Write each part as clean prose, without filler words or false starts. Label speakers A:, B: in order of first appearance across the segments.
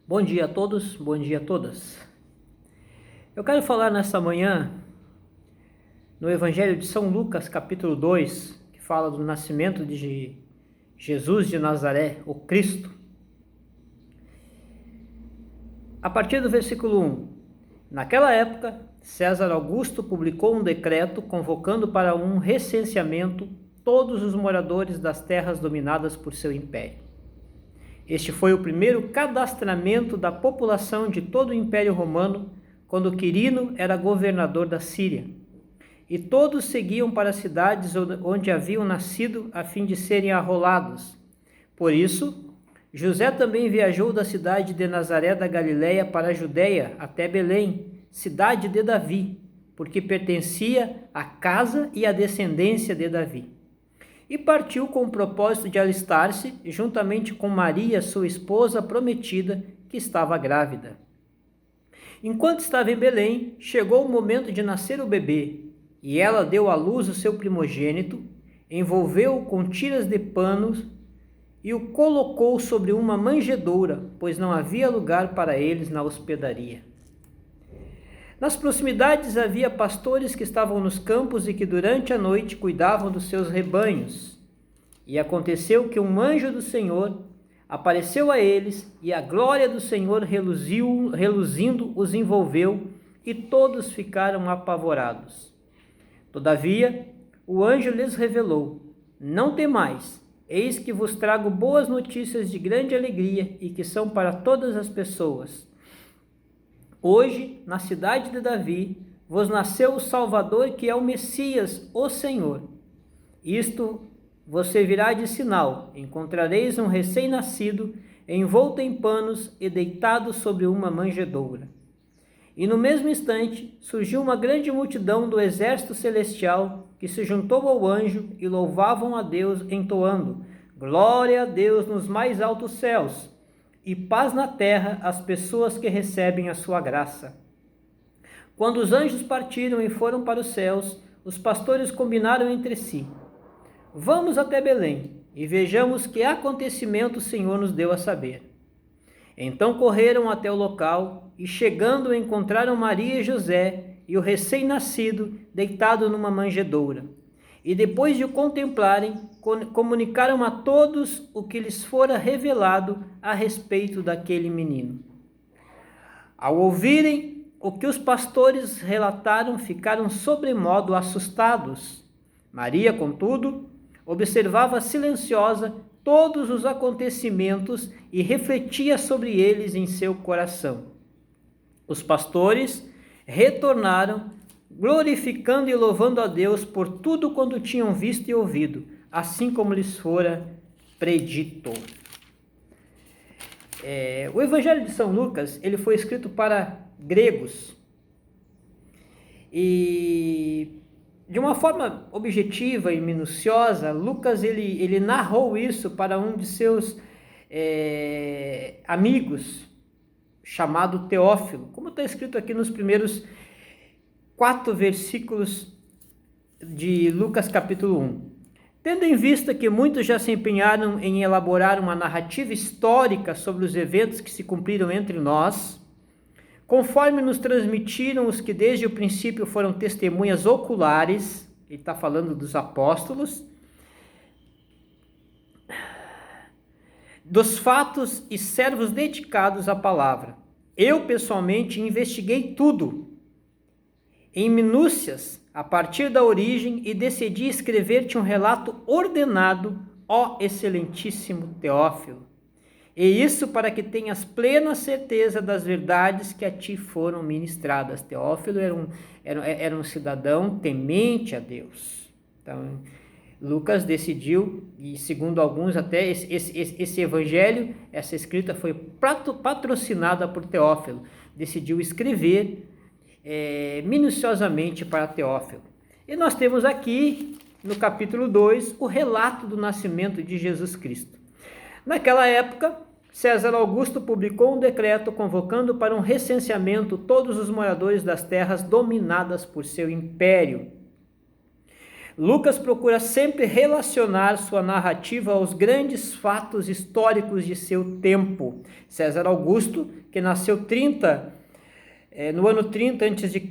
A: Bom dia a todos, bom dia a todas. Eu quero falar nesta manhã no Evangelho de São Lucas, capítulo 2, que fala do nascimento de Jesus de Nazaré, o Cristo. A partir do versículo 1. Naquela época, César Augusto publicou um decreto convocando para um recenseamento todos os moradores das terras dominadas por seu império. Este foi o primeiro cadastramento da população de todo o Império Romano, quando Quirino era governador da Síria. E todos seguiam para as cidades onde haviam nascido, a fim de serem arrolados. Por isso, José também viajou da cidade de Nazaré da Galileia para a Judéia, até Belém, cidade de Davi, porque pertencia à casa e à descendência de Davi. E partiu com o propósito de alistar-se, juntamente com Maria, sua esposa prometida, que estava grávida. Enquanto estava em Belém, chegou o momento de nascer o bebê, e ela deu à luz o seu primogênito, envolveu-o com tiras de panos e o colocou sobre uma manjedoura, pois não havia lugar para eles na hospedaria. Nas proximidades havia pastores que estavam nos campos e que durante a noite cuidavam dos seus rebanhos. E aconteceu que um anjo do Senhor apareceu a eles, e a glória do Senhor reluzindo os envolveu, e todos ficaram apavorados. Todavia, o anjo lhes revelou: não temais, eis que vos trago boas notícias de grande alegria e que são para todas as pessoas. Hoje, na cidade de Davi, vos nasceu o Salvador, que é o Messias, o Senhor. Isto vos servirá de sinal: encontrareis um recém-nascido, envolto em panos e deitado sobre uma manjedoura. E no mesmo instante surgiu uma grande multidão do exército celestial, que se juntou ao anjo e louvavam a Deus, entoando: glória a Deus nos mais altos céus, e paz na terra às pessoas que recebem a sua graça. Quando os anjos partiram e foram para os céus, os pastores combinaram entre si: vamos até Belém e vejamos que acontecimento o Senhor nos deu a saber. Então correram até o local e, chegando, encontraram Maria e José e o recém-nascido deitado numa manjedoura. E depois de o contemplarem, comunicaram a todos o que lhes fora revelado a respeito daquele menino. Ao ouvirem o que os pastores relataram, ficaram sobremodo assustados. Maria, contudo, observava silenciosa todos os acontecimentos e refletia sobre eles em seu coração. Os pastores retornaram, glorificando e louvando a Deus por tudo quanto tinham visto e ouvido, assim como lhes fora predito. O Evangelho de São Lucas, ele foi escrito para gregos, e de uma forma objetiva e minuciosa, Lucas ele narrou isso para um de seus amigos, chamado Teófilo, como está escrito aqui nos primeiros 4 versículos de Lucas capítulo 1. Tendo em vista que muitos já se empenharam em elaborar uma narrativa histórica sobre os eventos que se cumpriram entre nós, conforme nos transmitiram os que desde o princípio foram testemunhas oculares, ele está falando dos apóstolos, dos fatos e servos dedicados à palavra. Eu, pessoalmente, investiguei tudo, em minúcias, a partir da origem, e decidi escrever-te um relato ordenado, ó excelentíssimo Teófilo. E isso para que tenhas plena certeza das verdades que a ti foram ministradas. Teófilo era um cidadão temente a Deus. Então, Lucas decidiu, e segundo alguns até esse evangelho, essa escrita foi patrocinada por Teófilo. Decidiu escrever minuciosamente para Teófilo. E nós temos aqui, no capítulo 2, o relato do nascimento de Jesus Cristo. Naquela época, César Augusto publicou um decreto convocando para um recenseamento todos os moradores das terras dominadas por seu império. Lucas procura sempre relacionar sua narrativa aos grandes fatos históricos de seu tempo. César Augusto, que nasceu no ano 30 a.C.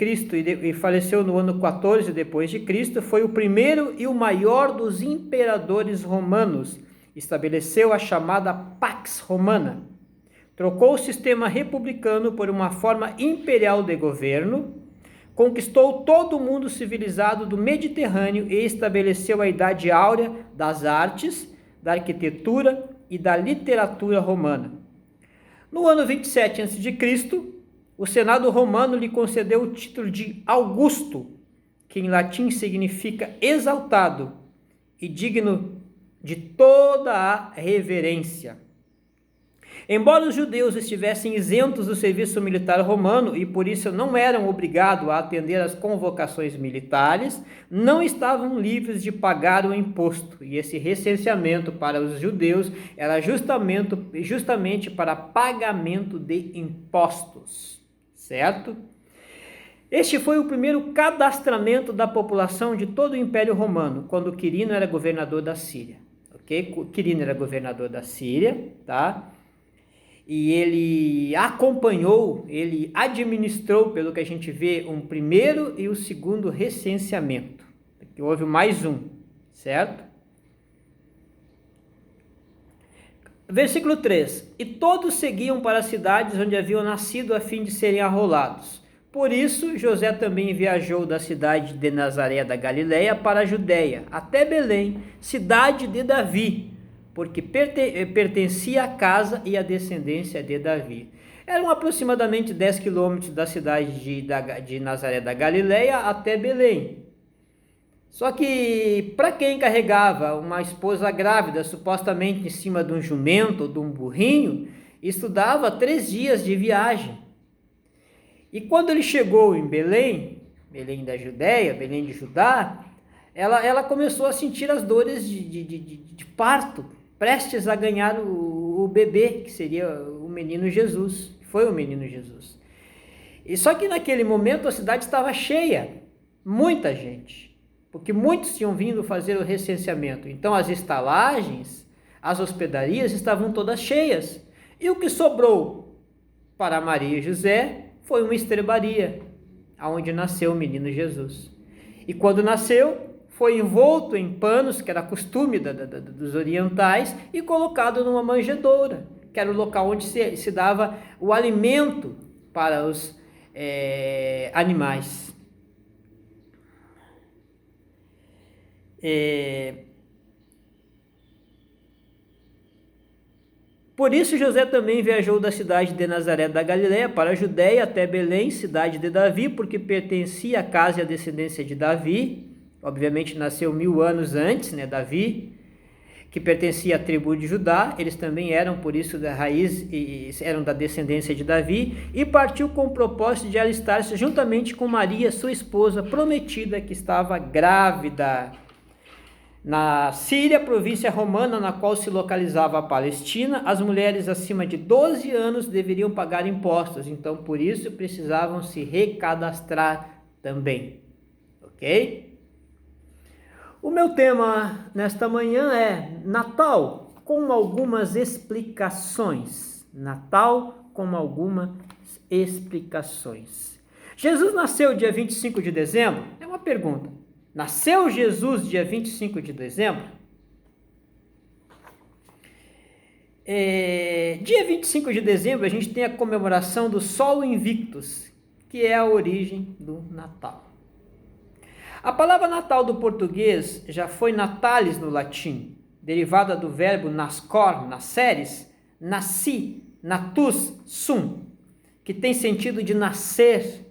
A: e faleceu no ano 14 depois de Cristo, foi o primeiro e o maior dos imperadores romanos. Estabeleceu a chamada Pax Romana. Trocou o sistema republicano por uma forma imperial de governo, conquistou todo o mundo civilizado do Mediterrâneo e estabeleceu a Idade Áurea das artes, da arquitetura e da literatura romana. No ano 27 a.C., o Senado romano lhe concedeu o título de Augusto, que em latim significa exaltado e digno de toda a reverência. Embora os judeus estivessem isentos do serviço militar romano e por isso não eram obrigados a atender às convocações militares, não estavam livres de pagar o imposto. E esse recenseamento para os judeus era justamente para pagamento de impostos, certo? Este foi o primeiro cadastramento da população de todo o Império Romano, quando Quirino era governador da Síria. Ok? Quirino era governador da Síria, tá? E ele administrou, pelo que a gente vê, um primeiro e o segundo recenseamento. Aqui houve mais um, certo? Versículo 3. E todos seguiam para as cidades onde haviam nascido a fim de serem arrolados. Por isso, José também viajou da cidade de Nazaré da Galileia para a Judéia, até Belém, cidade de Davi, porque pertencia à casa e à descendência de Davi. Eram aproximadamente 10 quilômetros da cidade de Nazaré da Galileia até Belém. Só que para quem carregava uma esposa grávida, supostamente em cima de um jumento ou de um burrinho, isso dava 3 dias de viagem. E quando ele chegou em Belém da Judéia, Belém de Judá, ela começou a sentir as dores de parto, prestes a ganhar o bebê, que seria o menino Jesus, que foi o menino Jesus. E só que naquele momento a cidade estava cheia, muita gente, porque muitos tinham vindo fazer o recenseamento. Então as estalagens, as hospedarias estavam todas cheias. E o que sobrou para Maria e José foi uma estrebaria, onde nasceu o menino Jesus. E quando nasceu, foi envolto em panos, que era costume dos orientais, e colocado numa manjedoura, que era o local onde se dava o alimento para os animais. Por isso José também viajou da cidade de Nazaré da Galileia para a Judéia até Belém, cidade de Davi, porque pertencia à casa e à descendência de Davi. Obviamente nasceu 1000 anos antes, né, Davi, que pertencia à tribo de Judá. Eles também eram, por isso, da raiz, eram da descendência de Davi, e partiu com o propósito de alistar-se juntamente com Maria, sua esposa prometida, que estava grávida. Na Síria, província romana na qual se localizava a Palestina, as mulheres acima de 12 anos deveriam pagar impostos, então por isso precisavam se recadastrar também, ok? O meu tema nesta manhã é Natal com algumas explicações. Natal com algumas explicações. Jesus nasceu dia 25 de dezembro? É uma pergunta. Nasceu Jesus dia 25 de dezembro? Dia 25 de dezembro a gente tem a comemoração do Sol Invictus, que é a origem do Natal. A palavra Natal do português já foi natalis no latim, derivada do verbo nascor, nasceres, nasci, natus, sum, que tem sentido de nascer.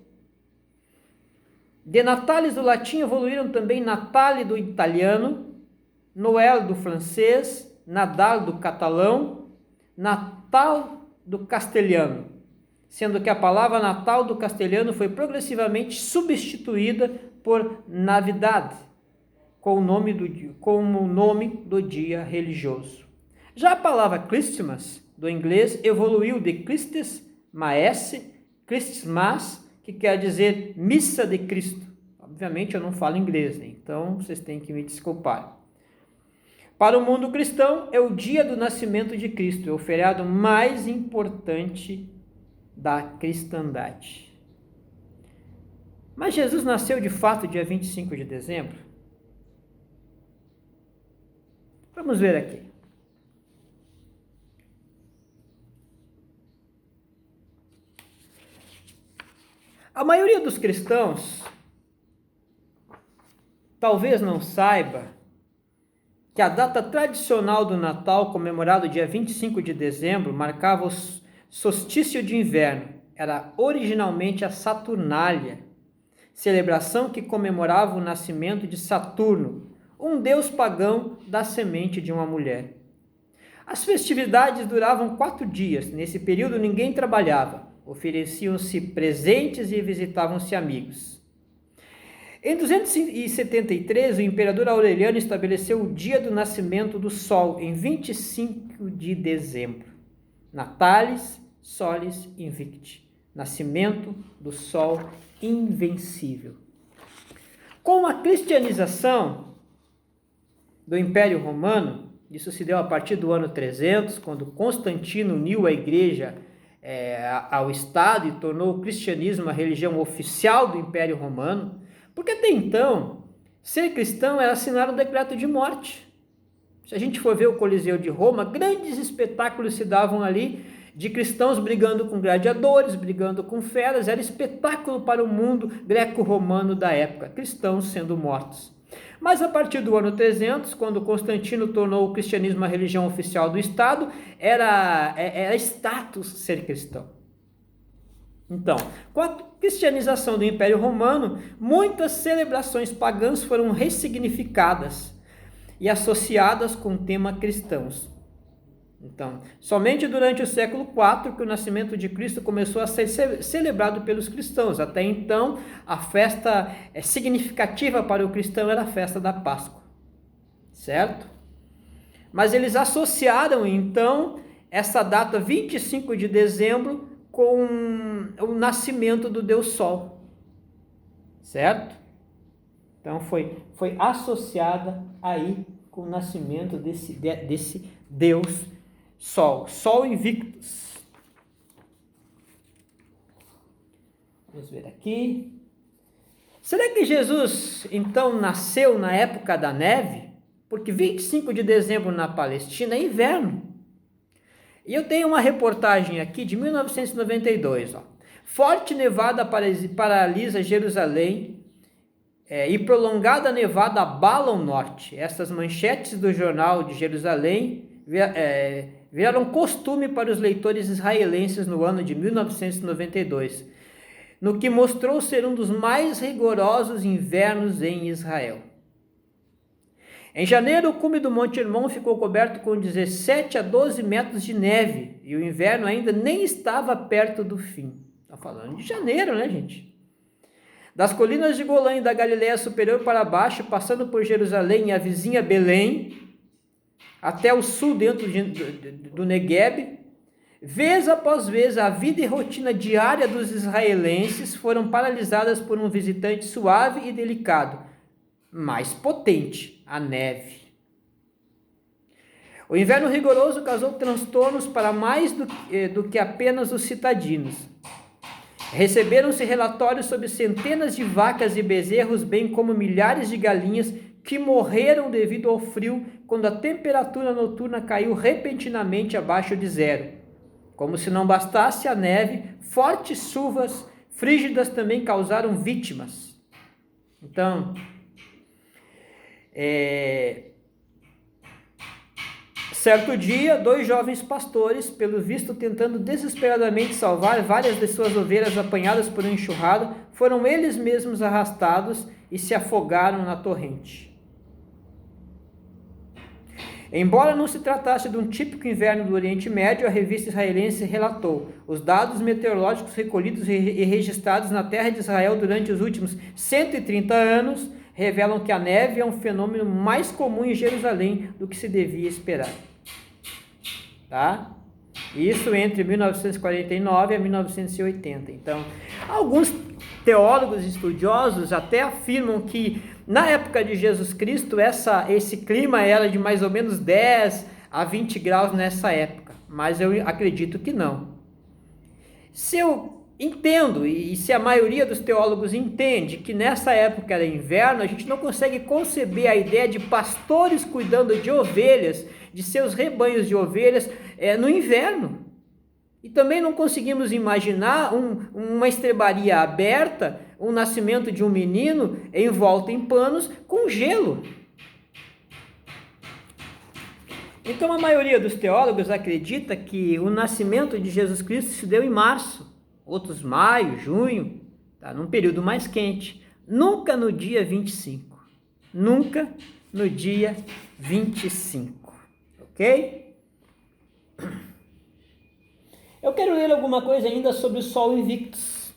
A: De natalis do latim evoluíram também Natale do italiano, Noel do francês, Nadal do catalão, Natal do castelhano, sendo que a palavra Natal do castelhano foi progressivamente substituída por Navidad, como o nome do dia religioso. Já a palavra Christmas, do inglês, evoluiu de Christes Maesse, Christmas, que quer dizer missa de Cristo. Obviamente eu não falo inglês, né? Então vocês têm que me desculpar. Para o mundo cristão, é o dia do nascimento de Cristo, é o feriado mais importante da cristandade. Mas Jesus nasceu de fato dia 25 de dezembro? Vamos ver aqui. A maioria dos cristãos talvez não saiba que a data tradicional do Natal, comemorado dia 25 de dezembro, marcava o solstício de inverno. Era originalmente a Saturnália, celebração que comemorava o nascimento de Saturno, um deus pagão da semente de uma mulher. As festividades duravam 4 dias. Nesse período ninguém trabalhava, ofereciam-se presentes e visitavam-se amigos. Em 273, o imperador Aureliano estabeleceu o dia do nascimento do Sol, em 25 de dezembro. Natalis Solis Invicti, nascimento do Sol invencível. Com a cristianização do Império Romano, isso se deu a partir do ano 300, quando Constantino uniu a igreja ao Estado e tornou o cristianismo a religião oficial do Império Romano, porque até então, ser cristão era assinar um decreto de morte. Se a gente for ver o Coliseu de Roma, grandes espetáculos se davam ali de cristãos brigando com gladiadores, brigando com feras, era espetáculo para o mundo greco-romano da época, cristãos sendo mortos. Mas a partir do ano 300, quando Constantino tornou o cristianismo a religião oficial do Estado, era status ser cristão. Então, com a cristianização do Império Romano, muitas celebrações pagãs foram ressignificadas e associadas com o tema cristãos. Então, somente durante o século IV que o nascimento de Cristo começou a ser celebrado pelos cristãos. Até então, a festa significativa para o cristão era a festa da Páscoa, certo? Mas eles associaram, então, essa data 25 de dezembro com o nascimento do Deus Sol, certo? Então, foi associada aí com o nascimento desse Deus Sol, Sol Invictus. Vamos ver aqui. Será que Jesus, então, nasceu na época da neve? Porque 25 de dezembro na Palestina é inverno. E eu tenho uma reportagem aqui de 1992. Forte nevada paralisa Jerusalém e prolongada nevada abala o norte. Essas manchetes do jornal de Jerusalém viraram costume para os leitores israelenses no ano de 1992, no que mostrou ser um dos mais rigorosos invernos em Israel. Em janeiro, o cume do Monte Hermon ficou coberto com 17 a 12 metros de neve e o inverno ainda nem estava perto do fim. Está falando de janeiro, né, gente? Das colinas de Golã e da Galileia superior para baixo, passando por Jerusalém e a vizinha Belém, até o sul dentro do Negueb, vez após vez, a vida e rotina diária dos israelenses foram paralisadas por um visitante suave e delicado, mais potente, a neve. O inverno rigoroso causou transtornos para mais do que apenas os citadinos. Receberam-se relatórios sobre centenas de vacas e bezerros, bem como milhares de galinhas que morreram devido ao frio quando a temperatura noturna caiu repentinamente abaixo de zero. Como se não bastasse a neve, fortes chuvas frígidas também causaram vítimas. Então, certo dia, 2 jovens pastores, pelo visto tentando desesperadamente salvar várias de suas ovelhas apanhadas por uma enxurrada, foram eles mesmos arrastados e se afogaram na torrente. Embora não se tratasse de um típico inverno do Oriente Médio, a revista israelense relatou: os dados meteorológicos recolhidos e registrados na terra de Israel durante os últimos 130 anos revelam que a neve é um fenômeno mais comum em Jerusalém do que se devia esperar. Tá? Isso entre 1949 e 1980. Então, alguns teólogos estudiosos até afirmam que na época de Jesus Cristo esse clima era de mais ou menos 10 a 20 graus nessa época, mas eu acredito que não. Se eu entendo, e se a maioria dos teólogos entende que nessa época era inverno, a gente não consegue conceber a ideia de pastores cuidando de ovelhas, de seus rebanhos de ovelhas no inverno. E também não conseguimos imaginar uma estrebaria aberta, o nascimento de um menino envolto em panos com gelo. Então a maioria dos teólogos acredita que o nascimento de Jesus Cristo se deu em março, outros maio, junho, tá? Num período mais quente, nunca no dia 25, nunca no dia 25, ok? Eu quero ler alguma coisa ainda sobre o Sol Invictus,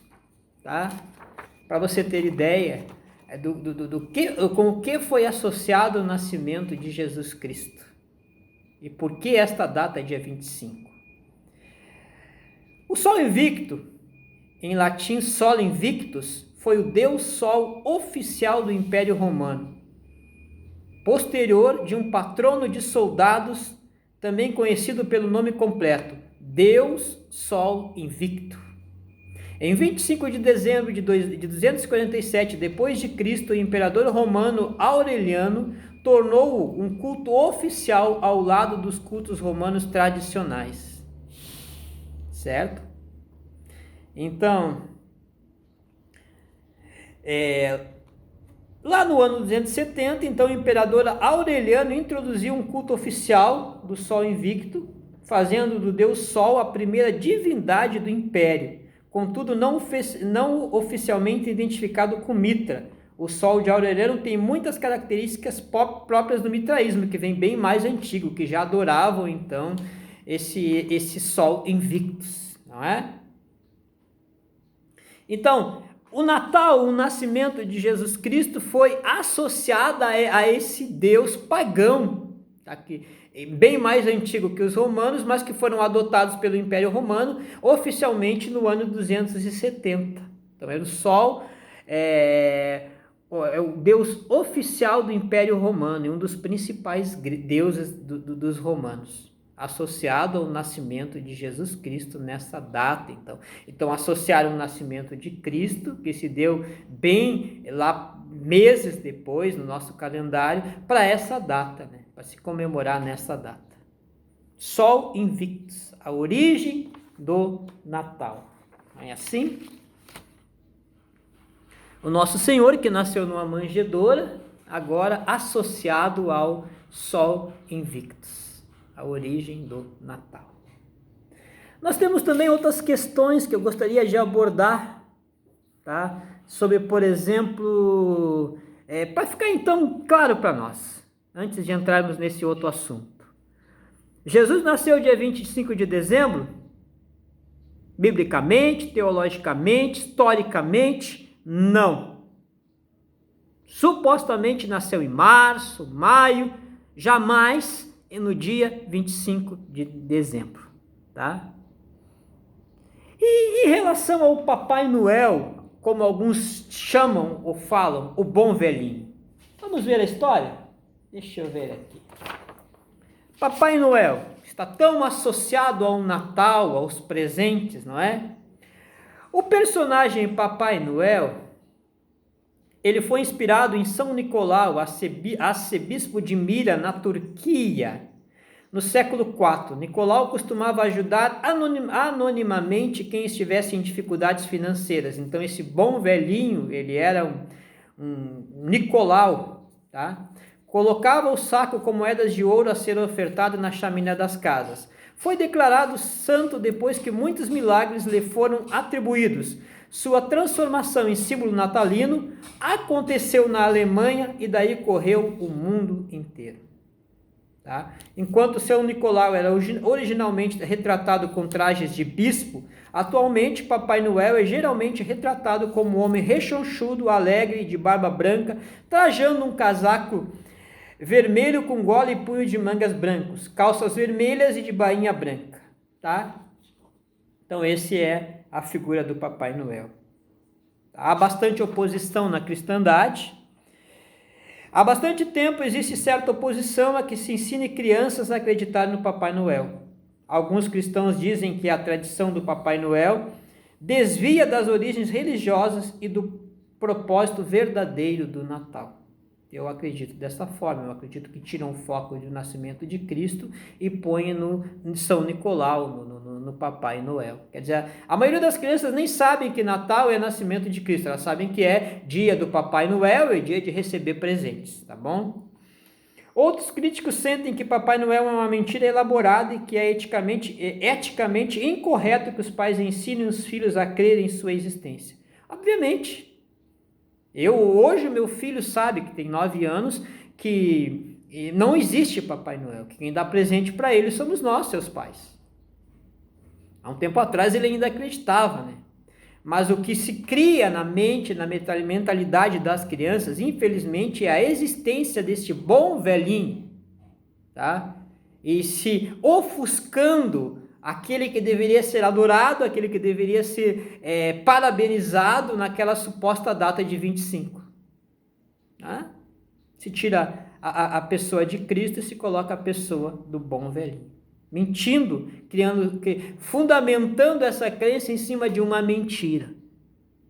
A: tá? Para você ter ideia com o que foi associado o nascimento de Jesus Cristo e por que esta data é dia 25. O Sol Invicto, em latim Sol Invictus, foi o deus Sol oficial do Império Romano, posterior de um patrono de soldados, também conhecido pelo nome completo, Deus Sol Invicto. Em 25 de dezembro de 247 d.C., o imperador romano Aureliano tornou-o um culto oficial ao lado dos cultos romanos tradicionais. Certo? Então, lá no ano 270, então, o imperador Aureliano introduziu um culto oficial do Sol Invicto, fazendo do deus Sol a primeira divindade do império, contudo não oficialmente identificado com Mitra. O Sol de Aureliano tem muitas características próprias do mitraísmo, que vem bem mais antigo, que já adoravam então esse Sol Invictus, não é? Então, o Natal, o nascimento de Jesus Cristo, foi associado a esse Deus pagão, tá? Bem mais antigo que os romanos, mas que foram adotados pelo Império Romano oficialmente no ano 270. Então era o Sol, é o deus oficial do Império Romano e um dos principais deuses dos romanos, associado ao nascimento de Jesus Cristo nessa data. Então associaram o nascimento de Cristo, que se deu bem lá meses depois no nosso calendário, para essa data, né? Para se comemorar nessa data. Sol Invictus, a origem do Natal. Não é assim? O nosso Senhor, que nasceu numa manjedoura, agora associado ao Sol Invictus, a origem do Natal. Nós temos também outras questões que eu gostaria de abordar, tá? Sobre, por exemplo, para ficar então claro para nós, antes de entrarmos nesse outro assunto. Jesus nasceu dia 25 de dezembro? Biblicamente, teologicamente, historicamente, não. Supostamente nasceu em março, maio, jamais no dia 25 de dezembro, tá? E em relação ao Papai Noel, como alguns chamam ou falam, o bom velhinho. Vamos ver a história? Deixa eu ver aqui. Papai Noel está tão associado ao Natal, aos presentes, não é? O personagem Papai Noel, ele foi inspirado em São Nicolau, arcebispo de Mira, na Turquia, no século IV. Nicolau costumava ajudar anonimamente quem estivesse em dificuldades financeiras. Então esse bom velhinho, ele era um Nicolau, tá? Colocava o saco com moedas de ouro a ser ofertado na chaminé das casas. Foi declarado santo depois que muitos milagres lhe foram atribuídos. Sua transformação em símbolo natalino aconteceu na Alemanha e daí correu o mundo inteiro. Tá? Enquanto São Nicolau era originalmente retratado com trajes de bispo, atualmente Papai Noel é geralmente retratado como um homem rechonchudo, alegre, de barba branca, trajando um casaco vermelho com gola e punho de mangas brancos, calças vermelhas e de bainha branca, tá? Então esse é a figura do Papai Noel, Há bastante oposição na cristandade. Há bastante tempo existe certa oposição a que se ensine crianças a acreditar no Papai Noel. Alguns cristãos dizem que a tradição do Papai Noel desvia das origens religiosas e do propósito verdadeiro do Natal. Eu acredito dessa forma, eu acredito que tiram o foco do nascimento de Cristo e põem no São Nicolau, no Papai Noel. Quer dizer, a maioria das crianças nem sabem que Natal é nascimento de Cristo, elas sabem que é dia do Papai Noel e dia de receber presentes, tá bom? Outros críticos sentem que Papai Noel é uma mentira elaborada e que é eticamente incorreto que os pais ensinem os filhos a crerem em sua existência. Obviamente, hoje meu filho sabe, que tem 9 anos, que não existe Papai Noel, que quem dá presente para ele somos nós, seus pais. Há um tempo atrás ele ainda acreditava, né? Mas o que se cria na mente, na mentalidade das crianças, infelizmente, é a existência deste bom velhinho, tá? E se ofuscando aquele que deveria ser adorado, aquele que deveria ser parabenizado naquela suposta data de 25. Tá? Se tira a pessoa de Cristo e se coloca a pessoa do bom velhinho. Mentindo, fundamentando essa crença em cima de uma mentira,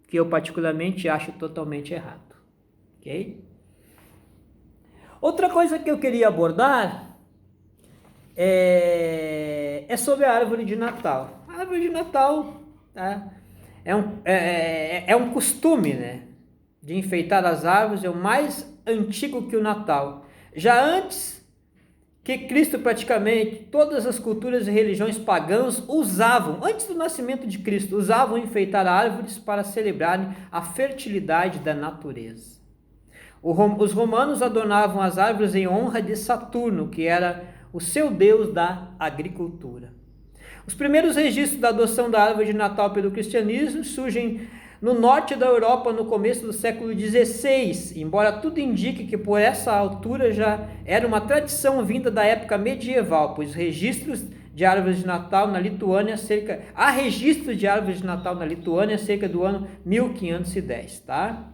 A: que eu particularmente acho totalmente errado. Ok? Outra coisa que eu queria abordar é sobre a árvore de Natal. A árvore de Natal, tá? É um costume, né, de enfeitar as árvores, é o mais antigo que o Natal. Já antes que Cristo, praticamente todas as culturas e religiões pagãs usavam, antes do nascimento de Cristo, usavam enfeitar árvores para celebrarem a fertilidade da natureza. Os romanos adornavam as árvores em honra de Saturno, que era o seu deus da agricultura. Os primeiros registros da adoção da árvore de Natal pelo cristianismo surgem no norte da Europa no começo do século XVI, embora tudo indique que por essa altura já era uma tradição vinda da época medieval, pois há registros de árvores de Natal na Lituânia cerca do ano 1510, tá?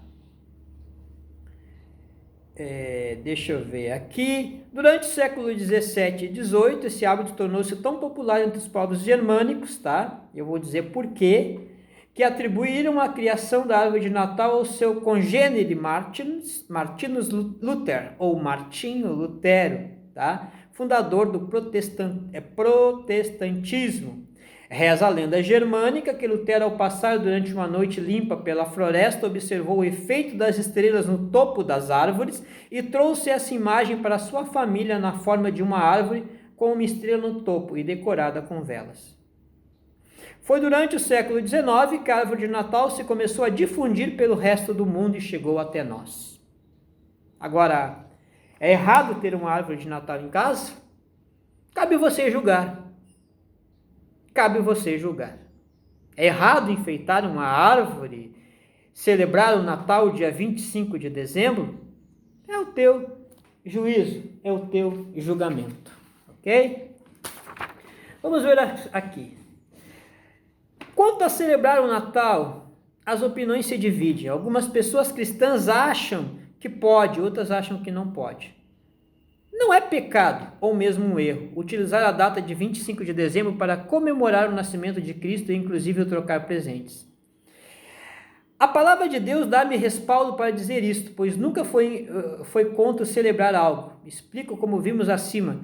A: Deixa eu ver aqui. Durante o século XVII e XVIII, esse hábito tornou-se tão popular entre os povos germânicos, tá? Eu vou dizer por quê. Que atribuíram a criação da árvore de Natal ao seu congênere Martinus Luther, ou Martinho Lutero, tá? Fundador do protestantismo. Reza a lenda germânica que Lutero, ao passar durante uma noite limpa pela floresta, observou o efeito das estrelas no topo das árvores e trouxe essa imagem para sua família na forma de uma árvore com uma estrela no topo e decorada com velas. Foi durante o século XIX que a árvore de Natal se começou a difundir pelo resto do mundo e chegou até nós. Agora, é errado ter uma árvore de Natal em casa? Cabe você julgar. Cabe você julgar. É errado enfeitar uma árvore, celebrar o Natal dia 25 de dezembro? É o teu juízo, é o teu julgamento. Ok? Vamos ver aqui. Quanto a celebrar o Natal, as opiniões se dividem. Algumas pessoas cristãs acham que pode, outras acham que não pode. Não é pecado, ou mesmo um erro, utilizar a data de 25 de dezembro para comemorar o nascimento de Cristo e inclusive trocar presentes. A palavra de Deus dá-me respaldo para dizer isto, pois nunca foi contra celebrar algo. Explico como vimos acima.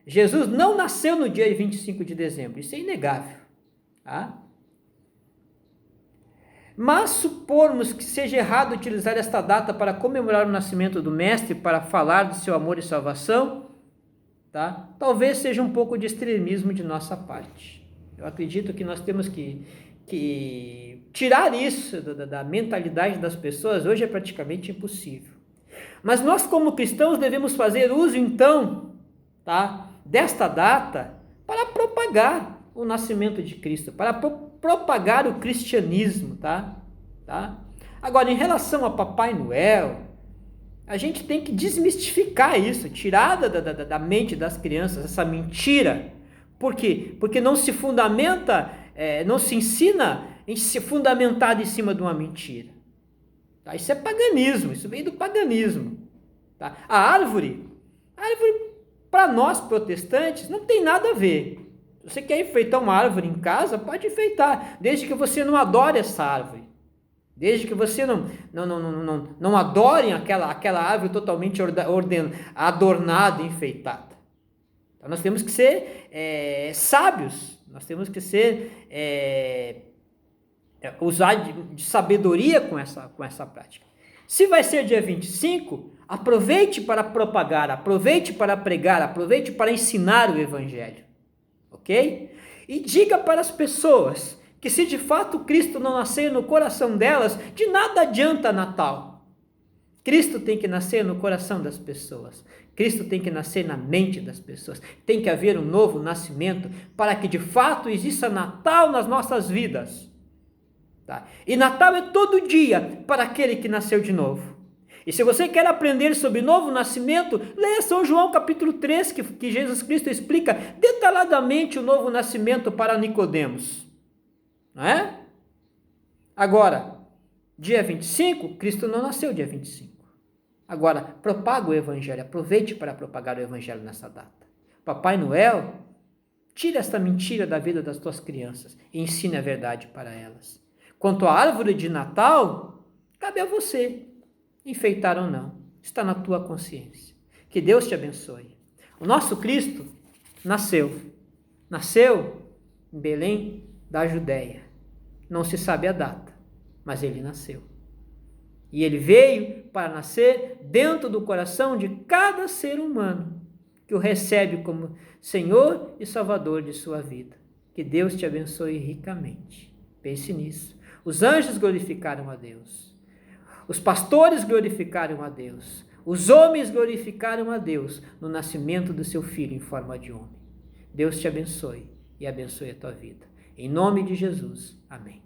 A: Jesus não nasceu no dia 25 de dezembro, isso é inegável. Tá? Mas supormos que seja errado utilizar esta data para comemorar o nascimento do Mestre, para falar do seu amor e salvação, tá? Talvez seja um pouco de extremismo de nossa parte. Eu acredito que nós temos que tirar isso da mentalidade das pessoas. Hoje é praticamente impossível. Mas nós, como cristãos, devemos fazer uso, então, tá, desta data para propagar o nascimento de Cristo, para propagar o cristianismo, tá? Agora, em relação a Papai Noel, a gente tem que desmistificar isso, tirar da mente das crianças essa mentira. Por quê? Porque não se fundamenta, não se ensina em se fundamentar em cima de uma mentira. Tá? Isso é paganismo, isso vem do paganismo. Tá? A árvore para nós protestantes não tem nada a ver. Se você quer enfeitar uma árvore em casa, pode enfeitar, desde que você não adore essa árvore. Desde que você não adore aquela árvore totalmente adornada e enfeitada. Então, nós temos que ser sábios, nós temos que ser usar de sabedoria com essa prática. Se vai ser dia 25, aproveite para propagar, aproveite para pregar, aproveite para ensinar o Evangelho. Ok? E diga para as pessoas que se de fato Cristo não nascer no coração delas, de nada adianta Natal. Cristo tem que nascer no coração das pessoas. Cristo tem que nascer na mente das pessoas. Tem que haver um novo nascimento para que de fato exista Natal nas nossas vidas. Tá? E Natal é todo dia para aquele que nasceu de novo. E se você quer aprender sobre novo nascimento, leia São João capítulo 3, que Jesus Cristo explica detalhadamente o novo nascimento para Nicodemos. Não é? Agora, dia 25, Cristo não nasceu dia 25. Agora, propaga o Evangelho, aproveite para propagar o Evangelho nessa data. Papai Noel, tira esta mentira da vida das tuas crianças e ensine a verdade para elas. Quanto à árvore de Natal, cabe a você, enfeitar ou não, está na tua consciência. Que Deus te abençoe. O nosso Cristo nasceu em Belém da Judéia. Não se sabe a data, mas ele nasceu. E ele veio para nascer dentro do coração de cada ser humano que o recebe como Senhor e Salvador de sua vida. Que Deus te abençoe ricamente. Pense nisso. Os anjos glorificaram a Deus. Os pastores glorificaram a Deus. Os homens glorificaram a Deus no nascimento do seu filho em forma de homem. Deus te abençoe e abençoe a tua vida. Em nome de Jesus. Amém.